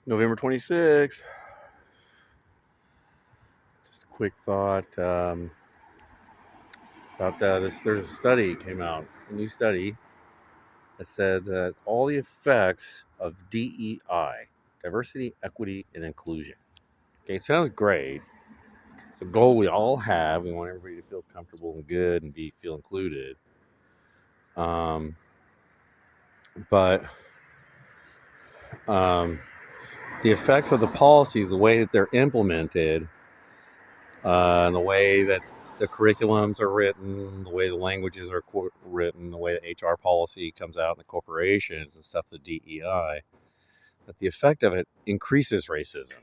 November 26th. Just a quick thought about this. There's a study came out, a new study that said that all the effects of DEI, diversity, equity, and inclusion. Okay, it sounds great. It's a goal we all have. We want everybody to feel comfortable and good and feel included. Um, but the effects of the policies, the way that they're implemented, and the way that the curriculums are written, the way the languages are written, the way the HR policy comes out in the corporations and stuff, the DEI, that the effect of it increases racism.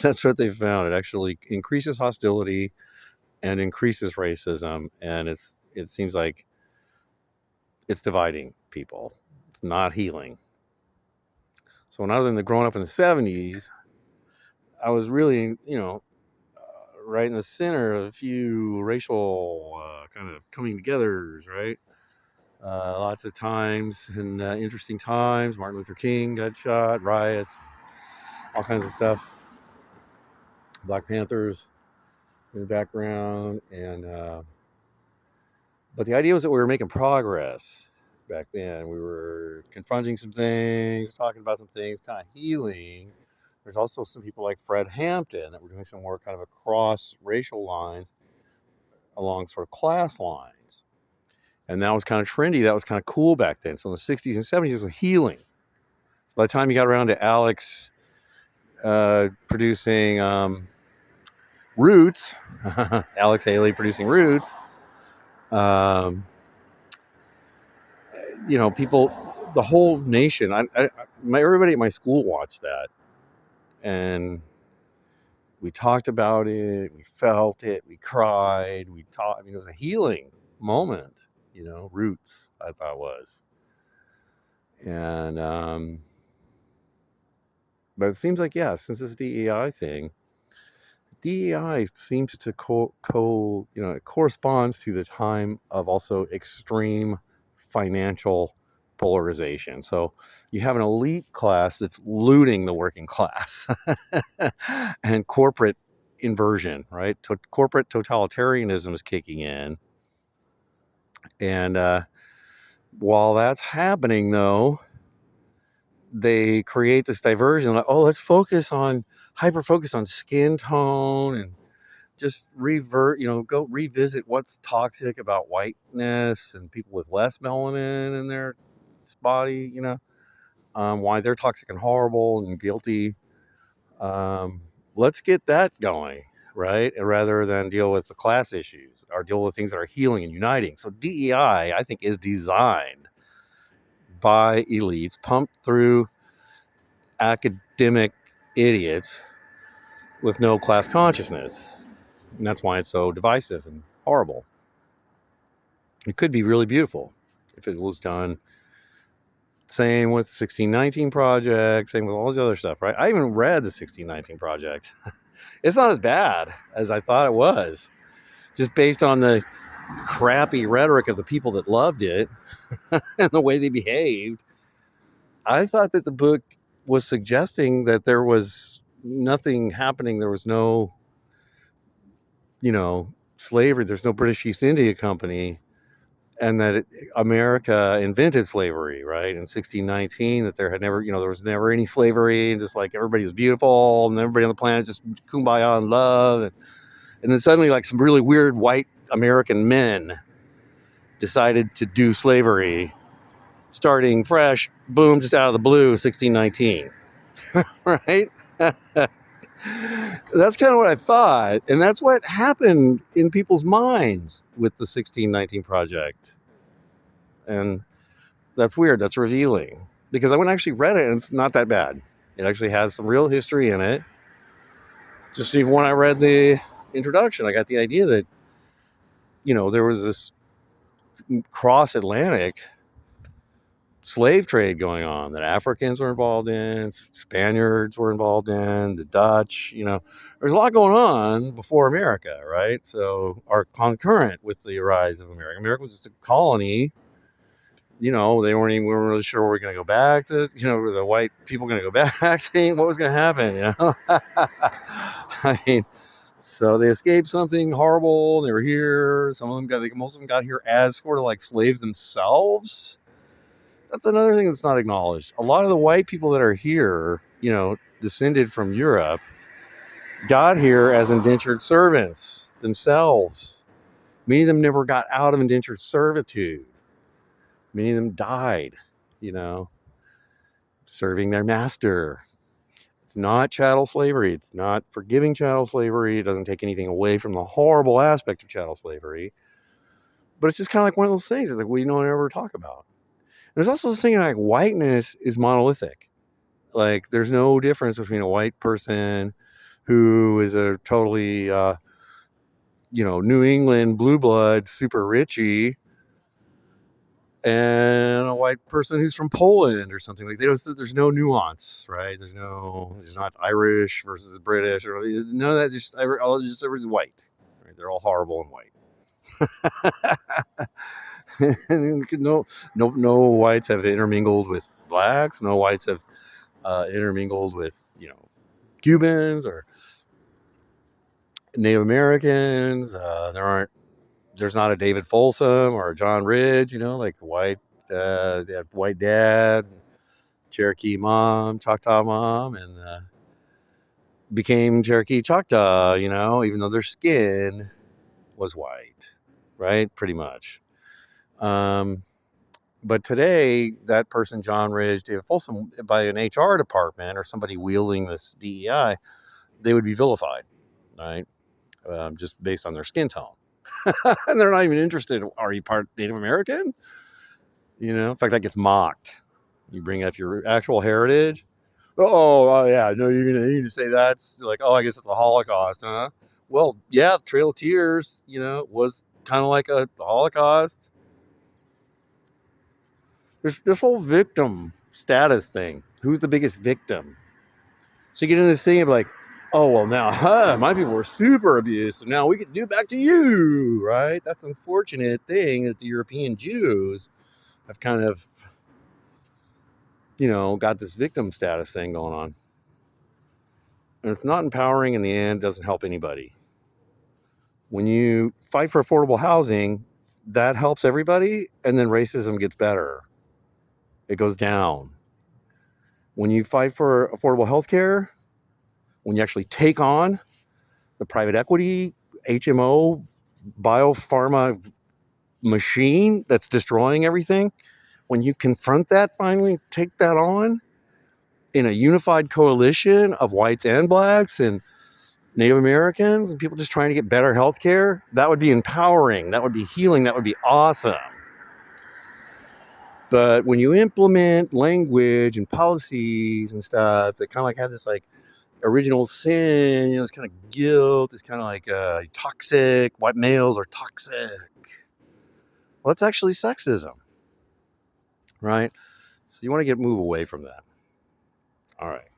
That's what they found. It actually increases hostility and increases racism, and it seems like it's dividing people. It's not healing. So when I was growing up in the 70s, I was really, right in the center of a few racial kind of coming togethers, right? Lots of times and interesting times. Martin Luther King got shot, riots, all kinds of stuff. Black Panthers in the background, and but the idea was that we were making progress back then. We were confronting some things, talking about some things, kind of healing. There's also some people like Fred Hampton that were doing some work kind of across racial lines, along sort of class lines. And that was kind of trendy. That was kind of cool back then. So in the 60s and 70s, it was healing. So by the time you got around to Alex producing Roots, Alex Haley producing Roots, people, the whole nation, everybody at my school watched that. And we talked about it, we felt it, we cried, we talked. I mean, it was a healing moment, Roots, I thought was. And, but it seems like, since this DEI thing, DEI seems to it corresponds to the time of also extreme financial polarization. So you have an elite class that's looting the working class and corporate inversion, right? Corporate totalitarianism is kicking in. And while that's happening, though, they create this diversion, like, let's hyper focus on skin tone and just go revisit what's toxic about whiteness and people with less melanin in their body, why they're toxic and horrible and guilty. Let's get that going, right? Rather than deal with the class issues or deal with things that are healing and uniting. So DEI, I think, is designed by elites, pumped through academic idiots with no class consciousness. And that's why it's so divisive and horrible. It could be really beautiful if it was done. Same with 1619 Project, same with all this other stuff, right? I even read the 1619 Project. It's not as bad as I thought it was, just based on the crappy rhetoric of the people that loved it and the way they behaved. I thought that the book was suggesting that there was nothing happening. There was no, slavery. There's no British East India Company. And that America invented slavery, right, in 1619, that there was never any slavery, and just like everybody was beautiful and everybody on the planet just kumbaya and love. And then suddenly, like, some really weird white American men decided to do slavery, starting fresh, boom, just out of the blue, 1619, right? That's kind of what I thought. And that's what happened in people's minds with the 1619 Project. And that's weird. That's revealing, because I went and actually read it, and it's not that bad. It actually has some real history in it. Just even when I read the introduction, I got the idea that, there was this cross-Atlantic slave trade going on that Africans were involved in, Spaniards were involved in, the Dutch, there's a lot going on before America, right? So, are concurrent with the rise of America. America was just a colony they weren't really sure we're going to go back to, were the white people going to go back to what was going to happen, I mean, so they escaped something horrible. They were here. Most of them got here as sort of like slaves themselves. That's another thing that's not acknowledged. A lot of the white people that are here, descended from Europe, got here as indentured servants themselves. Many of them never got out of indentured servitude. Many of them died, serving their master. It's not chattel slavery. It's not forgiving chattel slavery. It doesn't take anything away from the horrible aspect of chattel slavery. But it's just kind of like one of those things that we don't ever talk about. There's also this thing like whiteness is monolithic. Like there's no difference between a white person who is a totally, New England blue blood, super richy, and a white person who's from Poland or something. Like there's no nuance, right? There's not Irish versus British or none of that. Just everybody's white. Right? They're all horrible and white. And no whites have intermingled with blacks. No whites have intermingled with Cubans or Native Americans. There's not a David Folsom or a John Ridge. Like white. They had white dad, Cherokee mom, Choctaw mom, and became Cherokee Choctaw. Even though their skin was white, right? Pretty much. But today, that person, John Ridge, David Folsom, by an HR department or somebody wielding this DEI, they would be vilified, right? Just based on their skin tone. And they're not even interested. Are you part Native American? In fact, that gets mocked. You bring up your actual heritage. Oh yeah, no, you're gonna say that's like, I guess it's a Holocaust, huh? Well, yeah, Trail of Tears, was kind of like a Holocaust. This whole victim status thing. Who's the biggest victim? So you get into this thing of like, oh, well, now, my people were super abused, so now we can do back to you, right? That's an unfortunate thing that the European Jews have kind of, got this victim status thing going on. And it's not empowering in the end, doesn't help anybody. When you fight for affordable housing, that helps everybody, and then racism gets better. It goes down. When you fight for affordable health care, when you actually take on the private equity, HMO, biopharma machine that's destroying everything, when you confront that finally, take that on in a unified coalition of whites and blacks and Native Americans and people just trying to get better health care, that would be empowering. That would be healing. That would be awesome. But when you implement language and policies and stuff that kind of like have this like original sin, this kind of guilt, it's kind of like toxic, white males are toxic. Well, that's actually sexism, right? So you want to move away from that. All right.